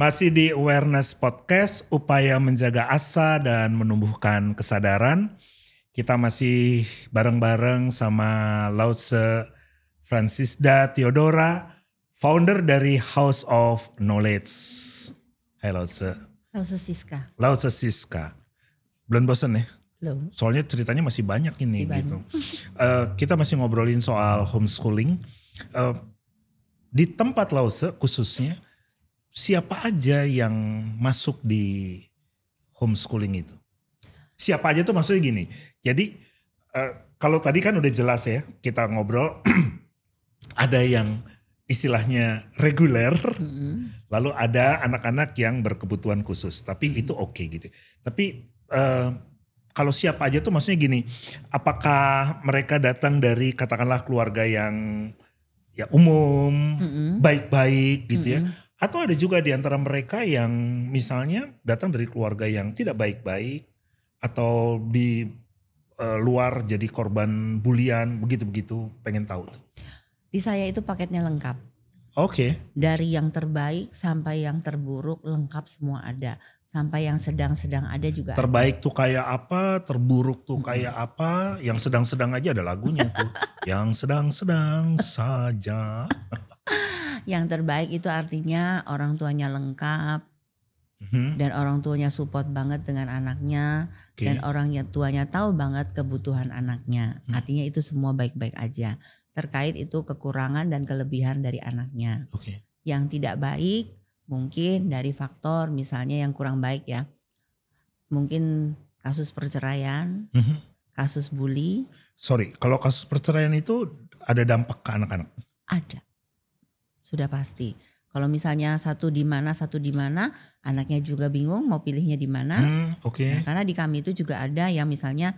Masih di Awareness Podcast, upaya menjaga asa dan menumbuhkan kesadaran. Kita masih bareng-bareng sama Lautse Francisda Theodora, founder dari House of Knowledge. Hai Lautse. Lautse Siska. Belum bosan ya? Belum. Soalnya ceritanya masih banyak ini gitu. Kita masih ngobrolin soal homeschooling. Di tempat Lautse khususnya, siapa aja yang masuk di homeschooling itu? Siapa aja tuh maksudnya gini. Jadi kalau tadi kan udah jelas ya kita ngobrol. Ada yang istilahnya reguler. Lalu ada anak-anak yang berkebutuhan khusus. Tapi itu oke gitu. Tapi kalau siapa aja tuh maksudnya gini. Apakah mereka datang dari katakanlah keluarga yang ya umum. Baik-baik gitu ya. Atau ada juga di antara mereka yang misalnya datang dari keluarga yang tidak baik-baik atau di luar jadi korban bulian begitu-begitu, pengen tahu tuh. Di saya itu paketnya lengkap. Oke. Dari yang terbaik sampai yang terburuk lengkap semua ada. Sampai yang sedang-sedang ada juga terbaik ada. Tuh kayak apa, terburuk tuh kayak apa, yang sedang-sedang aja ada lagunya tuh. Yang sedang-sedang saja. Yang terbaik itu artinya orang tuanya lengkap dan orang tuanya support banget dengan anaknya dan orang tuanya tahu banget kebutuhan anaknya. Artinya itu semua baik-baik aja. Terkait itu kekurangan dan kelebihan dari anaknya. Yang tidak baik mungkin dari faktor misalnya yang kurang baik ya. Mungkin kasus perceraian, kasus bully. Sorry, kalau kasus perceraian itu ada dampak ke anak-anak? Ada. Sudah pasti. Kalau misalnya satu di mana, anaknya juga bingung mau pilihnya di mana. Nah, karena di kami itu juga ada yang misalnya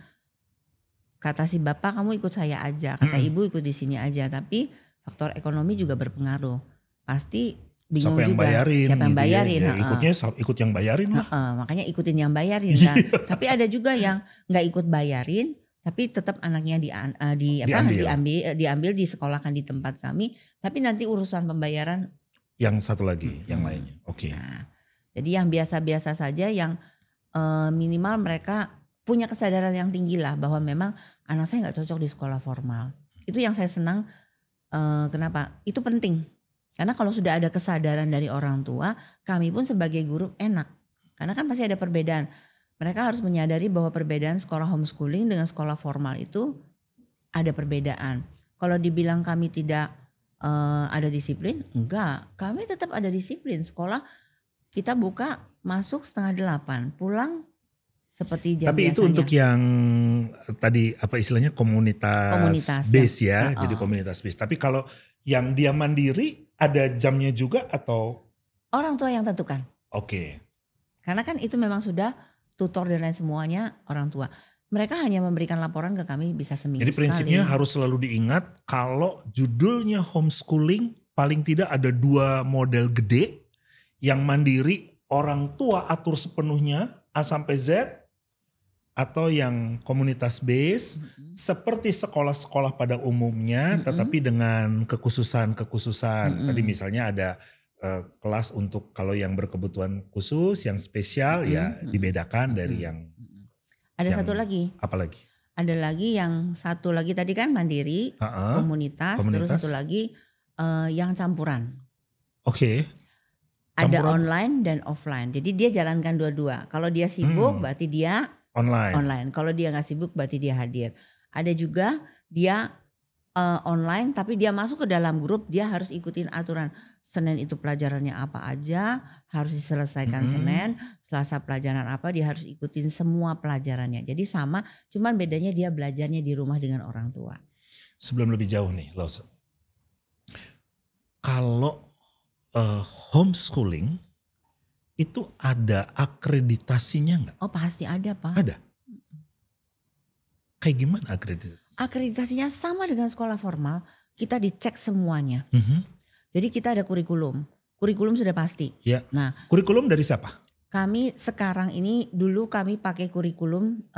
kata si bapak kamu ikut saya aja, kata ibu ikut di sini aja. Tapi faktor ekonomi juga berpengaruh. Pasti bingung siapa yang juga bayarin, siapa yang bayarin. Ya, ikutnya ikut yang bayarin lah. Makanya ikutin yang bayarin kan. Tapi ada juga yang nggak ikut bayarin. Tapi tetap anaknya diambil disekolahkan di tempat kami. Tapi nanti urusan pembayaran yang satu lagi, yang lainnya. Nah, jadi yang biasa-biasa saja yang minimal mereka punya kesadaran yang tinggi lah bahwa memang anak saya nggak cocok di sekolah formal. Itu yang saya senang. Kenapa? Itu penting. Karena kalau sudah ada kesadaran dari orang tua, kami pun sebagai guru enak. Karena kan pasti ada perbedaan. Mereka harus menyadari bahwa perbedaan sekolah homeschooling dengan sekolah formal itu ada perbedaan. Kalau dibilang kami tidak ada disiplin, enggak. Kami tetap ada disiplin. Sekolah kita buka masuk 7:30, pulang seperti jam Tapi biasanya. itu untuk yang tadi apa istilahnya komunitas base ya, jadi komunitas base. Tapi kalau yang dia mandiri ada jamnya juga atau? Orang tua yang tentukan. Karena kan itu memang sudah tutor dan lain semuanya orang tua. Mereka hanya memberikan laporan ke kami bisa seminggu sekali. Jadi prinsipnya harus selalu diingat kalau judulnya homeschooling paling tidak ada 2 model gede. Yang mandiri orang tua atur sepenuhnya A sampai Z. Atau yang komunitas base seperti sekolah-sekolah pada umumnya tetapi dengan kekhususan. Tadi misalnya ada kelas untuk kalau yang berkebutuhan khusus, yang spesial ya dibedakan dari yang. Ada satu lagi. Apa lagi? Ada lagi yang satu lagi tadi kan mandiri, komunitas, terus satu lagi yang campuran. Ada online dan offline. Jadi dia jalankan dua-dua. Kalau dia sibuk berarti dia online. Kalau dia nggak sibuk berarti dia hadir. Ada juga dia online tapi dia masuk ke dalam grup, dia harus ikutin aturan. Senin itu pelajarannya apa aja harus diselesaikan Senin, Selasa pelajaran apa dia harus ikutin semua pelajarannya. Jadi sama, cuman bedanya dia belajarnya di rumah dengan orang tua. Sebelum lebih jauh nih Lautse, kalau homeschooling itu ada akreditasinya nggak? Oh pasti ada Pak. Ada? Kayak gimana akreditasi? Akreditasinya sama dengan sekolah formal, kita dicek semuanya. Jadi kita ada kurikulum sudah pasti. Ya. Nah, kurikulum dari siapa? Kami sekarang ini dulu kami pakai kurikulum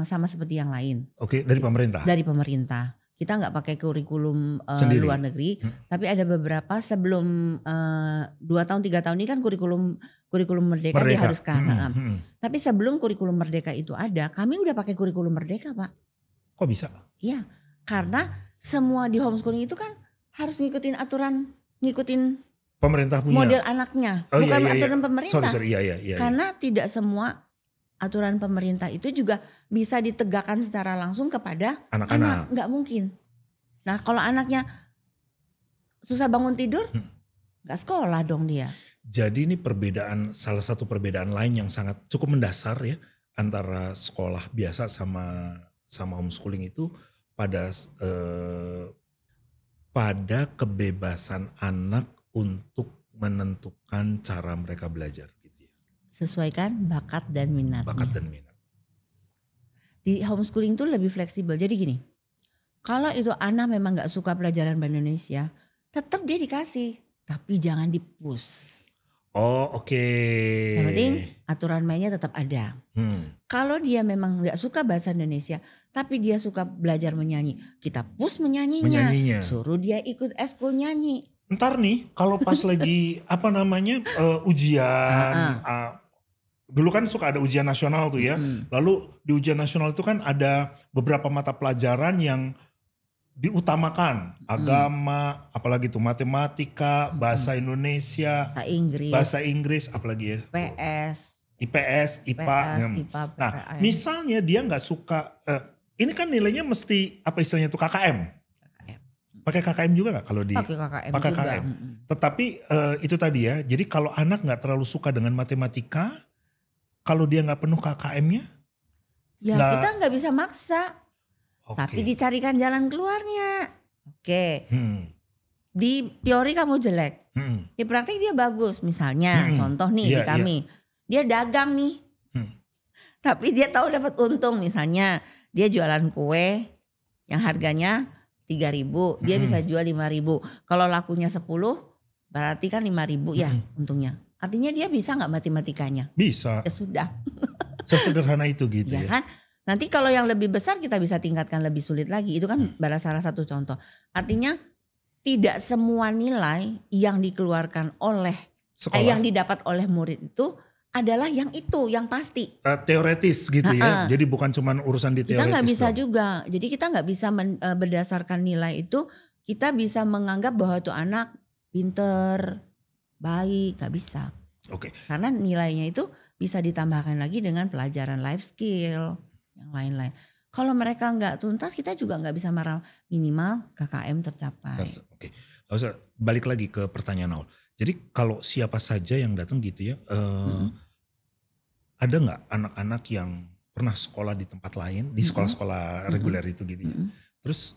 sama seperti yang lain. Dari pemerintah? Dari pemerintah. kita nggak pakai kurikulum Sendiri. luar negeri, tapi ada beberapa sebelum 2 tahun 3 tahun ini kan kurikulum Merdeka diharuskan. Tapi sebelum kurikulum Merdeka itu ada, kami udah pakai kurikulum Merdeka, Pak. Kok bisa? Iya, karena semua di homeschooling itu kan harus ngikutin Pemerintah punya model anaknya, bukan aturan pemerintah. Sorry. Iya. Karena tidak semua aturan pemerintah itu juga bisa ditegakkan secara langsung kepada anak, nggak mungkin. Nah, kalau anaknya susah bangun tidur, nggak sekolah dong dia. Jadi ini salah satu perbedaan lain yang sangat cukup mendasar ya antara sekolah biasa sama homeschooling itu pada kebebasan anak untuk menentukan cara mereka belajar gitu ya. Sesuaikan bakat dan minat. Di homeschooling itu lebih fleksibel. Jadi gini, kalau itu anak memang gak suka pelajaran bahasa Indonesia, tetap dia dikasih, tapi jangan di-push. Oh, oke. Yang penting aturan mainnya tetap ada. Kalau dia memang gak suka bahasa Indonesia, tapi dia suka belajar menyanyi, kita push menyanyinya. Suruh dia ikut eskul nyanyi. Ntar nih kalau pas lagi ujian, dulu kan suka ada ujian nasional tuh ya. Lalu di ujian nasional itu kan ada beberapa mata pelajaran yang diutamakan. Agama, apalagi tuh matematika, bahasa Indonesia, bahasa Inggris, apalagi ya. IPS, IPA. Nah misalnya dia gak suka, ini kan nilainya mesti apa istilahnya tuh KKM. Pakai KKM juga gak kalau di? Pakai KKM. Tetapi itu tadi ya, jadi kalau anak gak terlalu suka dengan matematika, kalau dia gak penuh KKM-nya? Ya kita gak bisa maksa, tapi dicarikan jalan keluarnya. Di teori kamu jelek, di praktik dia bagus. Misalnya contoh nih di kami, dia dagang nih, tapi dia tahu dapat untung. Misalnya dia jualan kue yang harganya 3.000, dia bisa jual 5.000. Kalau lakunya 10, berarti kan 5.000 ya untungnya. Artinya dia bisa nggak matematikanya? Bisa. Ya sudah. Sesederhana itu gitu ya. Kan? Nanti kalau yang lebih besar kita bisa tingkatkan lebih sulit lagi. Itu kan salah satu contoh. Artinya tidak semua nilai yang dikeluarkan oleh yang didapat oleh murid itu adalah yang pasti. Teoretis gitu ya. Jadi bukan cuma urusan di teoretis. Kita nggak bisa juga. Jadi kita nggak bisa berdasarkan nilai itu kita bisa menganggap bahwa itu anak pinter, baik, nggak bisa. Karena nilainya itu bisa ditambahkan lagi dengan pelajaran life skill yang lain-lain. Kalau mereka nggak tuntas, kita juga nggak bisa minimal KKM tercapai. Balik lagi ke pertanyaan awal. Jadi kalau siapa saja yang datang gitu ya, ada nggak anak-anak yang pernah sekolah di tempat lain, di sekolah-sekolah reguler itu gitu ya. Terus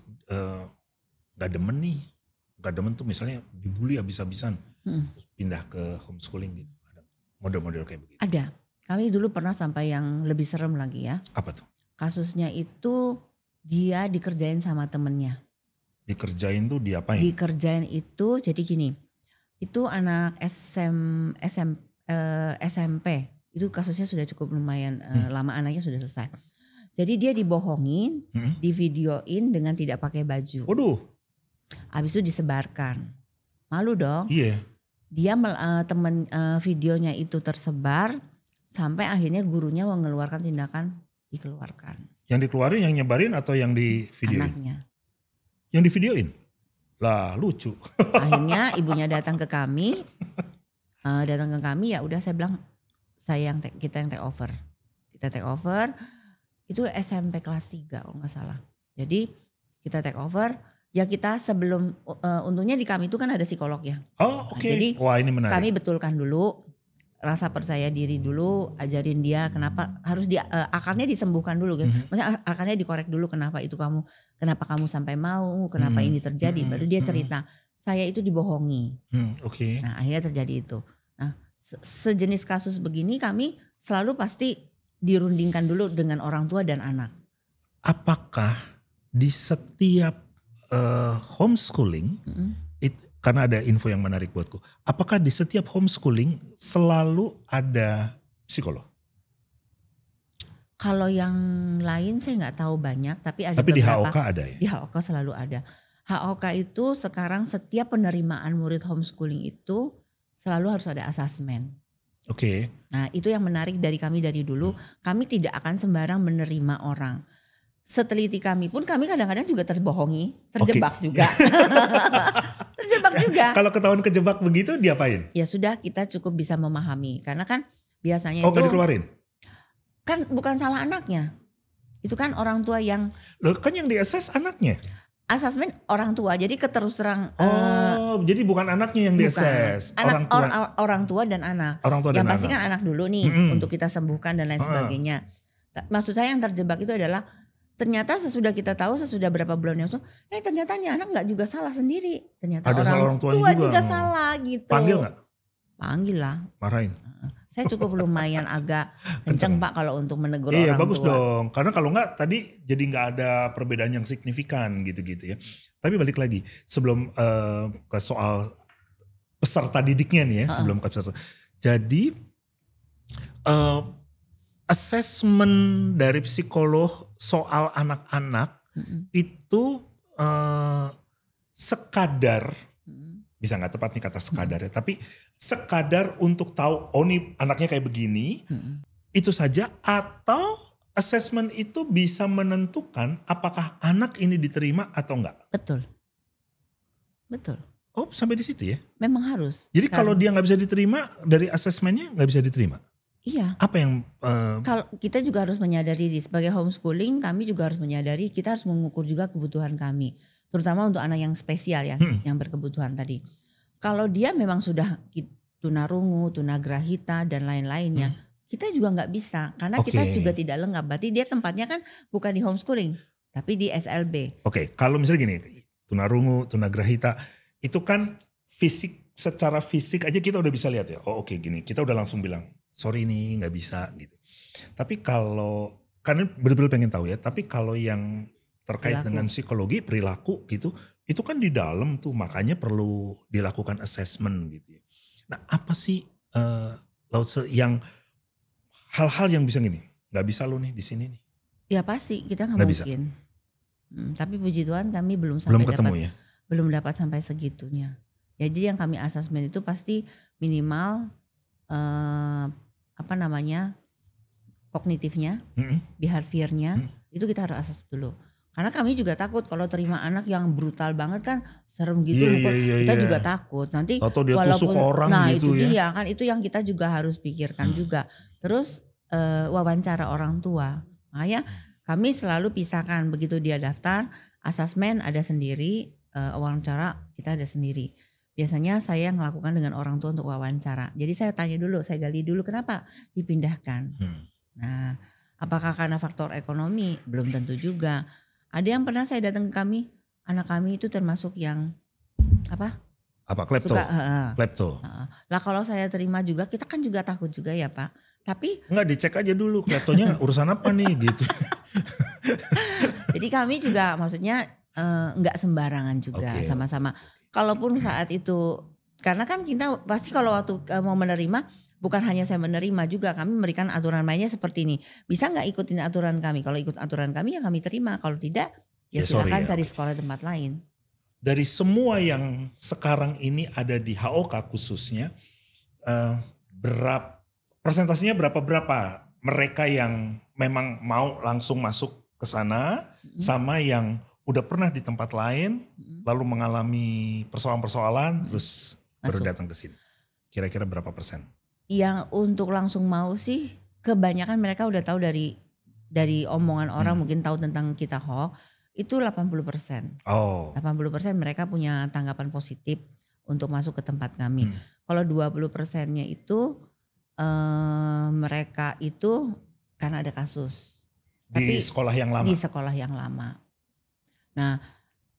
nggak demen tuh misalnya dibully habis-habisan, terus pindah ke homeschooling gitu. Ada model-model kayak begitu? Ada. Kami dulu pernah sampai yang lebih serem lagi ya. Apa tuh? Kasusnya itu dia dikerjain sama temennya. Dikerjain tuh diapain? Dikerjain itu jadi gini. Itu anak SMP, itu kasusnya sudah cukup lumayan lama, anaknya sudah selesai. Jadi dia dibohongin, divideoin dengan tidak pakai baju. Waduh. Habis itu disebarkan. Malu dong. Iya. Dia videonya itu tersebar sampai akhirnya gurunya mengeluarkan tindakan dikeluarkan. Yang dikeluarin yang nyebarin atau yang di videoin? Anaknya. Yang di videoin? Lah lucu. Akhirnya ibunya datang ke kami, ya udah saya bilang kita yang take over. Kita take over, itu SMP kelas 3 kalau gak salah. Jadi kita take over, ya kita sebelum, untungnya di kami itu kan ada psikolog ya. Oh oke. Jadi wah ini menarik. Kami betulkan dulu, rasa percaya diri dulu, ajarin dia kenapa harus akarnya disembuhkan dulu gitu. Maksudnya akarnya dikorek dulu kenapa kamu sampai mau, kenapa ini terjadi. Baru dia cerita, saya itu dibohongi. Nah akhirnya terjadi itu. Nah sejenis kasus begini kami selalu pasti dirundingkan dulu dengan orang tua dan anak. Apakah di setiap homeschooling, karena ada info yang menarik buatku. Apakah di setiap homeschooling selalu ada psikolog? Kalau yang lain saya nggak tahu banyak, tapi ada Tapi di beberapa. HOK ada ya? Di HOK selalu ada. HOK itu sekarang setiap penerimaan murid homeschooling itu selalu harus ada asesmen. Oke. Nah itu yang menarik dari kami dari dulu, kami tidak akan sembarang menerima orang. Seteliti kami pun kami kadang-kadang juga terbohongi, terjebak juga. Terjebak juga. Kalau ketahuan kejebak begitu diapain? Ya sudah, kita cukup bisa memahami. Karena kan biasanya Oh, itu gak dikeluarin? kan bukan salah anaknya. Itu kan orang tua yang Loh, kan yang di-assess anaknya. asesmen orang tua. Jadi keterus terang Jadi bukan anaknya yang bukan. di-assess, Anak, orang tua. orang tua dan anak. Orang tua Yang dan pasti anak. kan anak dulu nih untuk kita sembuhkan dan lain sebagainya. Maksud saya yang terjebak itu adalah ternyata sesudah kita tahu, sesudah berapa bulan yang lalu, ternyata nih anak nggak juga salah sendiri. Ternyata Ada salah orang tua tuanya juga juga. salah gitu. Panggil gak? Panggil lah. Marahin? Saya cukup lumayan agak kenceng Pak kalau untuk menegur Iya orang bagus tua. dong. Karena kalau enggak tadi jadi nggak ada perbedaan yang signifikan gitu-gitu ya. Tapi balik lagi sebelum ke soal peserta didiknya nih ya. Sebelum ke peserta. Jadi assessment dari psikolog soal anak-anak itu sekadar, bisa nggak tepat nih kata sekadar ya. Tapi sekadar untuk tahu oh nih anaknya kayak begini. Itu saja atau assessment itu bisa menentukan apakah anak ini diterima atau enggak? Betul. Betul. Oh sampai di situ ya? Memang harus. Jadi kalau dia nggak bisa diterima dari assessmentnya nggak bisa diterima? Iya. Apa yang? Kalau kita juga harus menyadari sebagai homeschooling kami juga harus menyadari kita harus mengukur juga kebutuhan kami. Terutama untuk anak yang spesial ya, yang berkebutuhan tadi. Kalau dia memang sudah tunarungu, tunagrahita dan lain-lainnya. Kita juga nggak bisa karena kita juga tidak lengkap. Berarti dia tempatnya kan bukan di homeschooling tapi di SLB. Oke, kalau misalnya gini, tunarungu, tunagrahita itu kan fisik, secara fisik aja kita udah bisa lihat ya. Oh oke gini, kita udah langsung bilang sorry nih nggak bisa gitu. Tapi kalau karena benar-benar pengen tahu ya. Tapi kalau yang terkait dengan psikologi perilaku gitu, itu kan di dalam tuh makanya perlu dilakukan assessment gitu ya. Nah apa sih Lao Tse yang hal-hal yang bisa gini, nggak bisa lo nih di sini nih. Ya pasti kita nggak mungkin. Tapi puji Tuhan kami belum dapat sampai segitunya. Ya, jadi yang kami asesmen itu pasti minimal kognitifnya, behaviornya itu kita harus assess dulu. Karena kami juga takut kalau terima anak yang brutal banget kan serem gitu, kita juga takut. Nanti atau dia tusuk orang gitu itu dia kan itu yang kita juga harus pikirkan juga. Terus wawancara orang tua, makanya kami selalu pisahkan begitu dia daftar, asesmen ada sendiri, wawancara kita ada sendiri. Biasanya saya melakukan dengan orang tua untuk wawancara. Jadi saya tanya dulu, saya gali dulu kenapa dipindahkan. Nah, apakah karena faktor ekonomi? Belum tentu juga. Ada yang pernah saya datang ke kami, anak kami itu termasuk yang apa? Klepto. Klepto. Lah kalau saya terima juga, kita kan juga takut juga ya Pak. Tapi enggak dicek aja dulu kleptonya urusan apa nih gitu. Jadi kami juga maksudnya enggak sembarangan juga sama-sama. Kalaupun saat itu, karena kan kita pasti kalau waktu mau menerima, bukan hanya saya menerima juga, kami memberikan aturan mainnya seperti ini. Bisa nggak ikutin aturan kami? Kalau ikut aturan kami ya kami terima. Kalau tidak ya silakan cari sekolah tempat lain. Dari semua yang sekarang ini ada di HOK khususnya, persentasenya berapa mereka yang memang mau langsung masuk ke sana sama yang udah pernah di tempat lain lalu mengalami persoalan-persoalan terus baru datang ke sini. Kira-kira berapa persen? Yang untuk langsung mau sih kebanyakan mereka udah tahu dari omongan orang, mungkin tahu tentang kita HOK itu 80%. 80% mereka punya tanggapan positif untuk masuk ke tempat kami. Kalau 20%-nya itu mereka itu karena ada kasus. Di sekolah yang lama? Di sekolah yang lama. Nah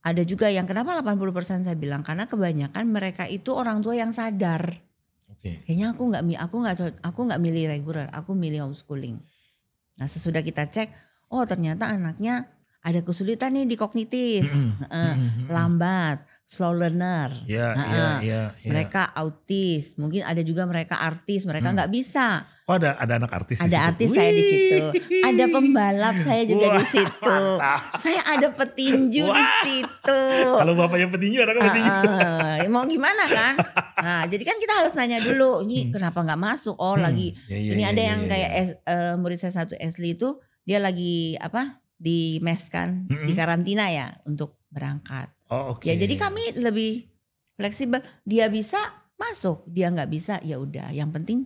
ada juga yang kenapa 80% saya bilang karena kebanyakan mereka itu orang tua yang sadar. Kayaknya aku nggak milih reguler, aku milih homeschooling. Nah sesudah kita cek, oh ternyata anaknya ada kesulitan nih di kognitif, Mm-mm. lambat, slow learner. Ya, ya. Mereka autis, mungkin ada juga mereka artis, mereka nggak bisa. Oh ada anak artis di situ. Ada artis saya di situ, ada pembalap saya juga di situ, saya ada petinju di situ. Kalau bapaknya petinju, anaknya petinju. Mau gimana kan? Nah, jadi kan kita harus nanya dulu, ini kenapa nggak masuk? Oh lagi, ini ada yang kayak murid saya satu Esli itu, dia lagi di mes kan, di karantina ya untuk berangkat. Oh, Ya jadi kami lebih fleksibel. Dia bisa masuk, dia nggak bisa ya udah. Yang penting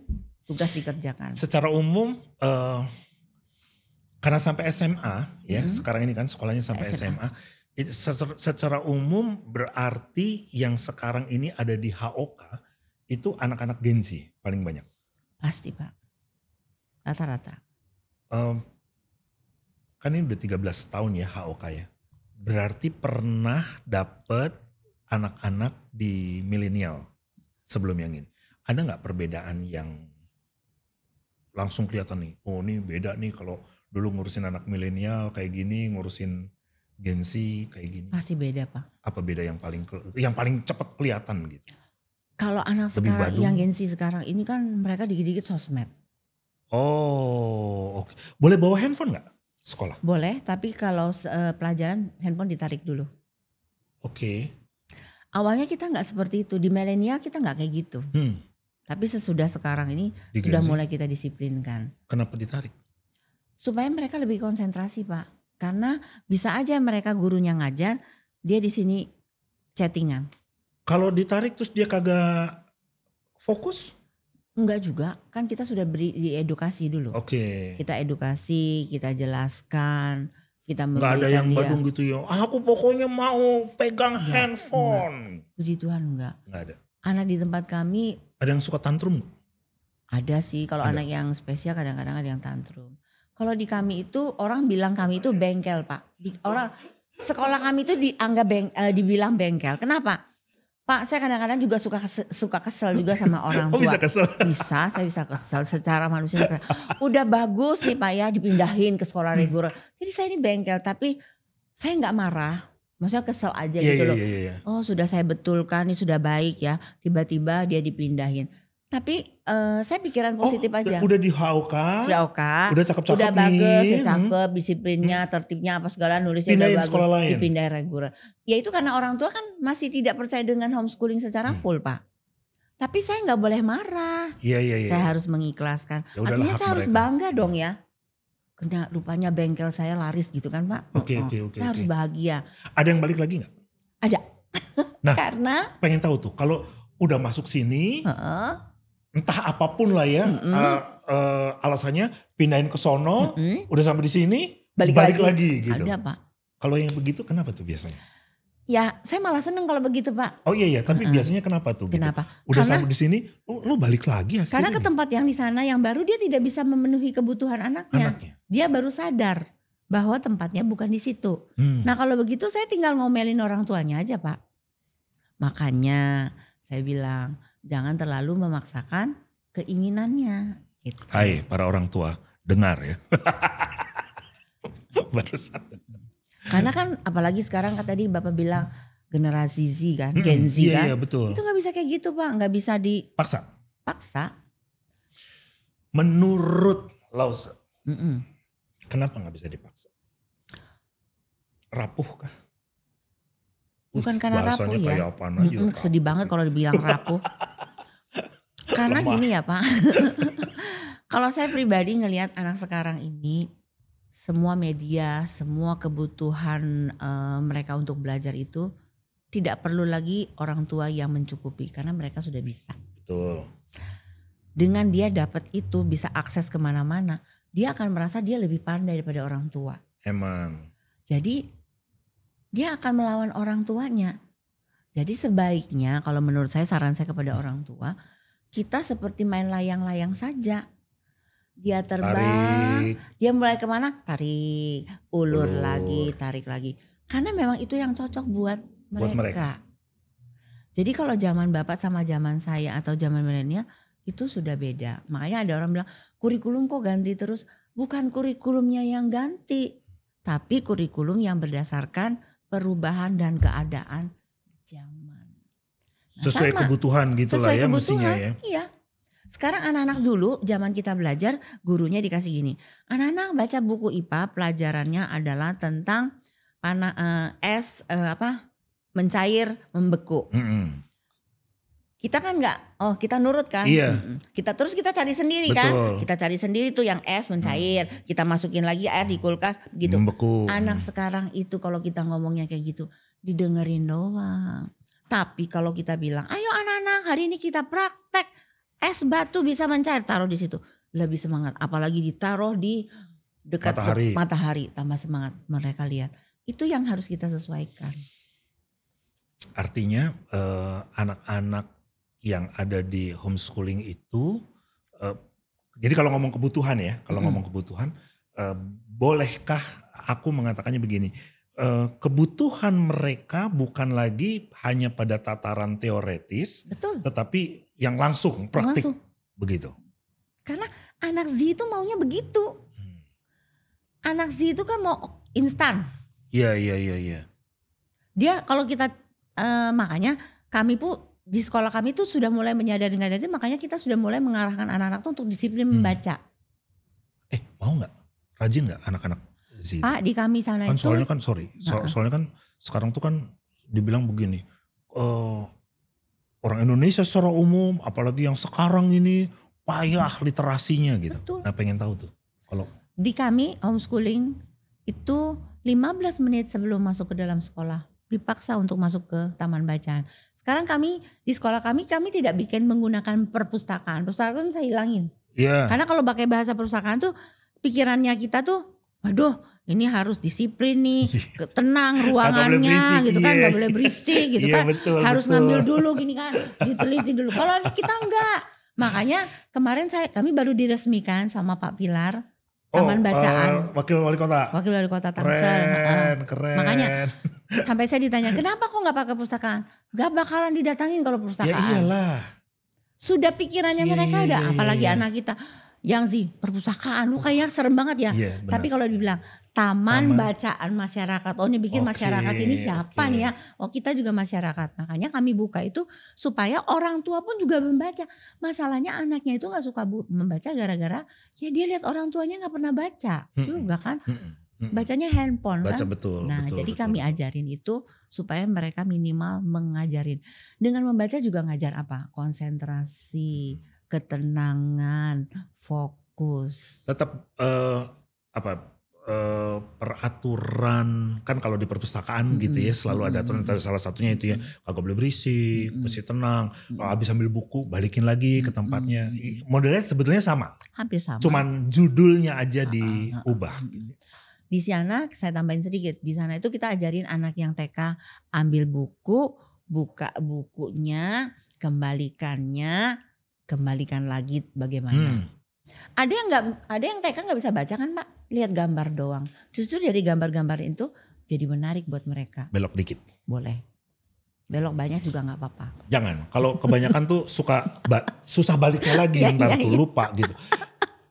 tugas dikerjakan. Secara umum, karena sampai SMA ya, sekarang ini kan sekolahnya sampai SMA. Itu secara umum berarti yang sekarang ini ada di HOK itu anak-anak Gen Z paling banyak. Pasti Pak, rata-rata. Kan ini udah 13 tahun ya HOK ya. Berarti pernah dapet anak-anak di milenial sebelum yang ini. Ada nggak perbedaan yang langsung kelihatan nih? Oh ini beda nih kalau dulu ngurusin anak milenial kayak gini, ngurusin Gen Z kayak gini. Pasti beda Pak. Apa beda yang paling cepat kelihatan gitu? Kalau anak sekarang yang Gen Z sekarang ini kan mereka dikit-dikit sosmed. Oh oke. Boleh bawa handphone nggak? Sekolah? Boleh, tapi kalau pelajaran handphone ditarik dulu. Oke. Awalnya kita nggak seperti itu, di milenial kita nggak kayak gitu. Tapi sesudah sekarang ini Di sudah Gen Z? mulai kita disiplinkan. Kenapa ditarik? Supaya mereka lebih konsentrasi Pak, karena bisa aja mereka gurunya ngajar, dia di sini chattingan. Kalau ditarik terus dia kagak fokus? Enggak juga, kan kita sudah beri diedukasi dulu. Oke. Kita edukasi, kita jelaskan, kita Nggak memberikan ada yang dia. badung gitu ya. Aku pokoknya mau pegang handphone. Puji Tuhan enggak. Nggak ada. Anak di tempat kami Ada yang suka tantrum nggak? ada sih, kalau Ada. anak yang spesial kadang-kadang ada yang tantrum. Kalau di kami itu orang bilang kami itu bengkel Pak. Orang sekolah kami itu dibilang bengkel. Kenapa? Pak, saya kadang-kadang juga suka kesel juga sama orang tua. Oh bisa kesel? Bisa, saya bisa kesel secara manusia. Udah bagus nih Pak ya dipindahin ke sekolah reguler. Jadi saya ini bengkel, tapi saya nggak marah. Maksudnya kesel aja gitu loh. Iya. Oh sudah saya betulkan, ini sudah baik ya. Tiba-tiba dia dipindahin. Tapi saya pikiran positif aja. Udah di HOK. Sudah oke. Udah cakep-cakep Udah bagus, nih. udah cakep, disiplinnya, tertibnya apa segala, nulisnya Pindahin udah bagus. sekolah lain. Dipindahin reguler. Ya itu karena orang tua kan masih tidak percaya dengan homeschooling secara full Pak. Tapi saya nggak boleh marah. Iya. Saya harus mengikhlaskan. Ya udahlah, Artinya hak saya harus mereka. bangga dong ya. Karena rupanya bengkel saya laris gitu kan Pak. Oke. Saya harus bahagia. Ada yang balik lagi nggak? Ada. Nah. Karena Pengen tahu tuh kalau udah masuk sini. Entah apapun lah ya. Alasannya pindahin ke sono. Udah sampai di sini. Balik lagi gitu. Ada Pak. Kalau yang begitu kenapa tuh biasanya? Ya saya malah seneng kalau begitu Pak. Oh iya tapi biasanya kenapa tuh? Kenapa? Gitu? Udah Karena- sampai di sini, lu balik lagi akhirnya. Karena ke tempat yang di sana yang baru dia tidak bisa memenuhi kebutuhan anaknya. Dia baru sadar bahwa tempatnya bukan di situ. Nah kalau begitu saya tinggal ngomelin orang tuanya aja Pak. Makanya saya bilang jangan terlalu memaksakan keinginannya. Gitu. Hai para orang tua, dengar ya. Barusan. Karena kan apalagi sekarang kan tadi Bapak bilang generasi Z kan, Gen Z kan. Iya betul. Itu gak bisa kayak gitu Pak, gak bisa Paksa. dipaksa. Menurut Lause, kenapa gak bisa dipaksa? Rapuh kah? Bukan karena rapuh bahasanya ya. kayak apaan aja. Sedih banget kalau dibilang rapuh. Karena Lemah. gini ya Pak. Kalau saya pribadi ngelihat anak sekarang ini, semua media, semua kebutuhan mereka untuk belajar itu tidak perlu lagi orang tua yang mencukupi karena mereka sudah bisa. Betul. Dengan dia dapat itu bisa akses kemana-mana, dia akan merasa dia lebih pandai daripada orang tua. Emang. Jadi dia akan melawan orang tuanya. Jadi sebaiknya kalau menurut saya saran saya kepada orang tua, kita seperti main layang-layang saja. Dia terbang, dia mulai kemana? Tarik, ulur lagi, tarik lagi. Karena memang itu yang cocok buat mereka. Jadi kalau zaman Bapak sama zaman saya atau zaman milenial itu sudah beda. Makanya ada orang bilang kurikulum kok ganti terus. Bukan kurikulumnya yang ganti. tapi kurikulum yang berdasarkan perubahan dan keadaan zaman. Nah, Sesuai sama. kebutuhan gitu lah Sesuai ya kebutuhan, mestinya ya. iya. Sekarang anak-anak dulu zaman kita belajar gurunya dikasih gini. Anak-anak baca buku IPA pelajarannya adalah tentang es mencair membeku. Kita kan kita nurut kan. Iya. Kita cari sendiri Betul. kan. Kita cari sendiri tuh yang es mencair. Kita masukin lagi air di kulkas gitu. Membeku. Anak sekarang itu kalau kita ngomongnya kayak gitu didengerin doang. Tapi kalau kita bilang, ayo anak-anak hari ini kita praktek es batu bisa mencair, taruh di situ, lebih semangat. Apalagi ditaruh di dekat matahari, tambah semangat mereka lihat. Itu yang harus kita sesuaikan. Artinya anak-anak yang ada di homeschooling itu, jadi kalau ngomong kebutuhan ya, bolehkah aku mengatakannya begini, kebutuhan mereka bukan lagi hanya pada tataran teoretis, betul, tetapi yang langsung praktik begitu. Karena anak Z itu maunya begitu. Anak Z itu kan mau instan. Iya. Dia kalau kita makanya kami pun di sekolah kami tuh sudah mulai menyadari, makanya kita sudah mulai mengarahkan anak-anak tuh untuk disiplin membaca. Mau nggak? Rajin nggak anak-anak Z? Pak di kami sana kan itu. Soalnya kan sekarang tuh kan dibilang begini. Orang Indonesia secara umum, apalagi yang sekarang ini payah literasinya gitu. Betul. Nah pengen tahu tuh. Kalau di kami homeschooling itu 15 menit sebelum masuk ke dalam sekolah dipaksa untuk masuk ke taman bacaan. Sekarang kami di sekolah kami tidak bikin menggunakan perpustakaan. Perpustakaan saya hilangin. Iya. Karena kalau pakai bahasa perpustakaan tuh pikirannya kita tuh, waduh ini harus disiplin nih, tenang ruangannya gitu kan, gak boleh berisik gitu kan, harus ngambil dulu gini kan, diteliti dulu. Kalau kita enggak, makanya kemarin kami baru diresmikan sama Pak Pilar, Taman Bacaan. Wakil Wali Kota Tangsel. Keren. Makanya sampai saya ditanya, kenapa kok gak pakai perpustakaan? Gak bakalan didatangin kalau perpustakaan. Ya iyalah. Sudah pikirannya mereka ada, apalagi anak kita. Yang sih perpustakaan lu kayaknya serem banget ya. Tapi kalau dibilang taman bacaan masyarakat, ini bikin masyarakat ini siapa nih ya? Kita juga masyarakat. Makanya kami buka itu supaya orang tua pun juga membaca. Masalahnya anaknya itu gak suka membaca gara-gara ya dia lihat orang tuanya gak pernah baca juga kan. Bacanya handphone kan. Betul. Nah jadi kami ajarin itu supaya mereka minimal mengajarin. Dengan membaca juga ngajar apa? Konsentrasi, ketenangan, fokus. Tetap peraturan kan kalau di perpustakaan gitu ya selalu ada aturan. Salah satunya itu ya kagak boleh berisik, mesti tenang. Kalau habis ambil buku balikin lagi ke tempatnya. Modelnya sebetulnya sama. Hampir sama. Cuman judulnya aja diubah. Gitu. Di sana saya tambahin sedikit. Di sana itu kita ajarin anak yang TK ambil buku, buka bukunya, kembalikan lagi bagaimana. Ada yang TK nggak bisa baca kan Pak, lihat gambar doang. Justru dari gambar-gambar itu jadi menarik buat mereka. Belok dikit. Boleh. Belok banyak juga nggak apa-apa. Jangan. Kalau kebanyakan tuh susah baliknya lagi ntar tuh lupa gitu.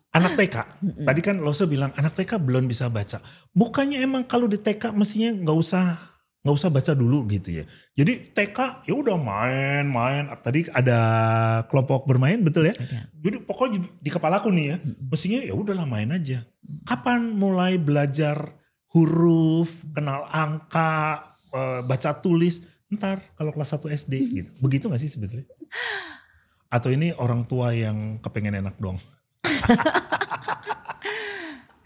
Anak TK, tadi kan Lose bilang anak TK belum bisa baca. Bukannya emang kalau di TK mestinya nggak usah baca dulu gitu ya. Jadi TK ya udah main. Tadi ada kelompok bermain betul ya. Jadi pokoknya di kepalaku nih ya, mestinya ya udahlah main aja. Kapan mulai belajar huruf, kenal angka, baca tulis? Ntar kalau kelas 1 SD gitu. Begitu gak sih sebetulnya? Atau ini orang tua yang kepengen enak doang?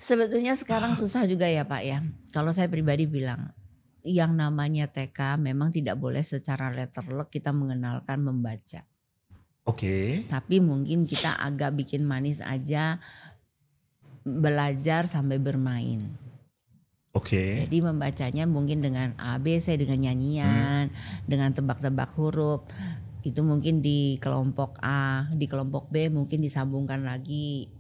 Sebetulnya sekarang susah juga ya Pak ya. Kalau saya pribadi bilang yang namanya TK memang tidak boleh secara letterlock kita mengenalkan membaca. Oke. Tapi mungkin kita agak bikin manis aja, belajar sampai bermain. Oke. Jadi membacanya mungkin dengan ABC, dengan nyanyian, dengan tebak-tebak huruf. Itu mungkin di kelompok A, di kelompok B mungkin disambungkan lagi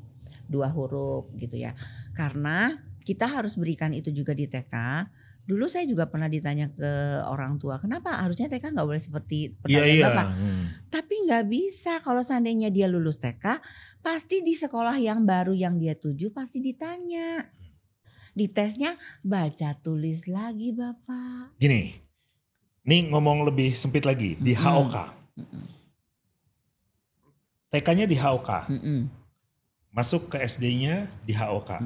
2 huruf gitu ya. Karena kita harus berikan itu juga di TK. Dulu saya juga pernah ditanya ke orang tua, kenapa harusnya TK gak boleh seperti pertanyaan Bapak? Tapi gak bisa, kalau seandainya dia lulus TK, pasti di sekolah yang baru yang dia tuju pasti ditanya. Di tesnya baca tulis lagi Bapak. Gini, nih ngomong lebih sempit lagi, di HOK. TK-nya di HOK, masuk ke SD-nya di HOK.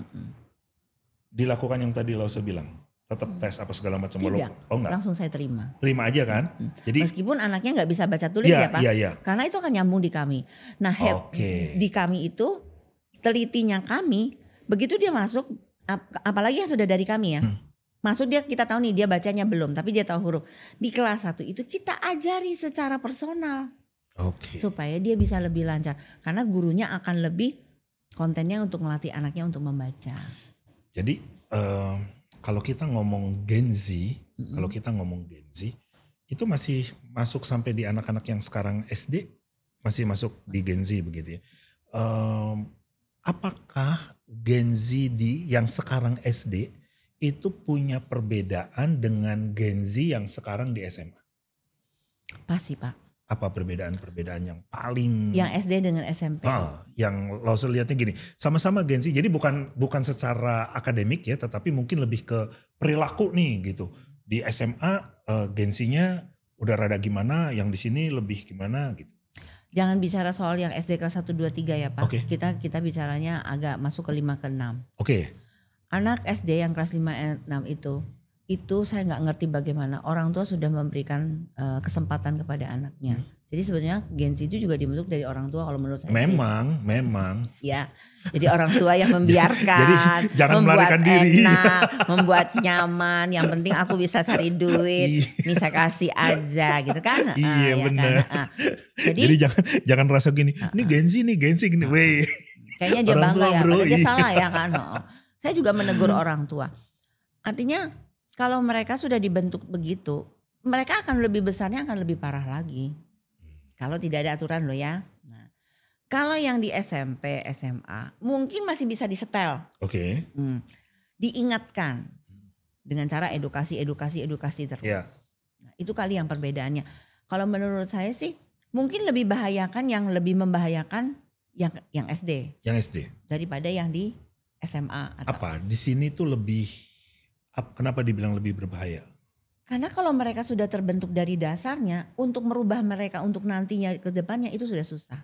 Dilakukan yang tadi Lause bilang, tetap tes apa segala macam. Tidak, Oh enggak, langsung saya terima. terima aja kan. Jadi Meskipun anaknya nggak bisa baca tulis ya Pak, iya. karena itu akan nyambung di kami. Nah di kami itu telitinya kami, begitu dia masuk, apalagi yang sudah dari kami ya, masuk kita tahu nih dia bacanya belum, tapi dia tahu huruf. Di kelas 1 itu kita ajari secara personal, supaya dia bisa lebih lancar, karena gurunya akan lebih kontennya untuk melatih anaknya untuk membaca. Jadi kalau kita ngomong Gen Z, itu masih masuk sampai di anak-anak yang sekarang SD, masih masuk di Gen Z begitu ya. Apakah Gen Z yang sekarang SD itu punya perbedaan dengan Gen Z yang sekarang di SMA? Pasti Pak. Apa perbedaan-perbedaan yang paling? Yang SD dengan SMP. Yang lo lihatnya gini, sama-sama Gen Z, jadi bukan secara akademik ya, tetapi mungkin lebih ke perilaku nih gitu. Di SMA Gen Z-nya udah rada gimana, yang di sini lebih gimana gitu. Jangan bicara soal yang SD kelas 1, 2, 3 ya Pak. Kita bicaranya agak masuk ke 5 ke 6. Anak SD yang kelas 5, 6 itu saya nggak ngerti bagaimana orang tua sudah memberikan kesempatan kepada anaknya. Jadi sebenarnya Gen Z itu juga dibentuk dari orang tua kalau menurut saya. Memang. Ya, jadi orang tua yang membiarkan, jadi jangan membuat diri. enak, membuat nyaman. Yang penting aku bisa cari duit, nih saya kasih aja gitu kan. Iya benar. Kan? Jadi jangan rasa gini, ini Gen Z gini. Weh. Kayaknya dia bangga ya, padahal dia salah ya kan. Saya juga menegur orang tua. Artinya kalau mereka sudah dibentuk begitu, mereka akan lebih besarnya akan lebih parah lagi. Kalau tidak ada aturan loh ya. Nah, kalau yang di SMP, SMA mungkin masih bisa disetel. Diingatkan dengan cara edukasi terus. Nah, itu kali yang perbedaannya. Kalau menurut saya sih mungkin lebih lebih membahayakan yang SD. Yang SD. Daripada yang di SMA. Apa? Di sini tuh kenapa dibilang lebih berbahaya? Karena kalau mereka sudah terbentuk dari dasarnya, untuk merubah mereka untuk nantinya ke depannya itu sudah susah.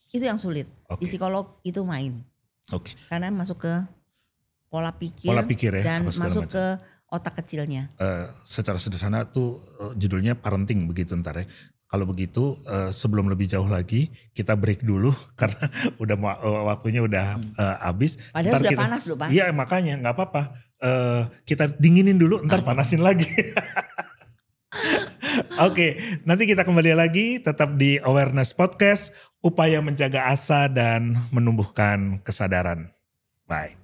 Itu yang sulit. Di psikolog itu main. Karena masuk ke pola pikir ya, dan masuk ke otak kecilnya. Secara sederhana tuh judulnya parenting begitu ntar ya. Kalau begitu sebelum lebih jauh lagi kita break dulu karena udah waktunya udah habis. Padahal sudah panas loh Pak. Iya makanya nggak apa-apa. Kita dinginin dulu ntar panasin lagi. Nanti kita kembali lagi tetap di Awareness Podcast, upaya menjaga asa dan menumbuhkan kesadaran. Bye.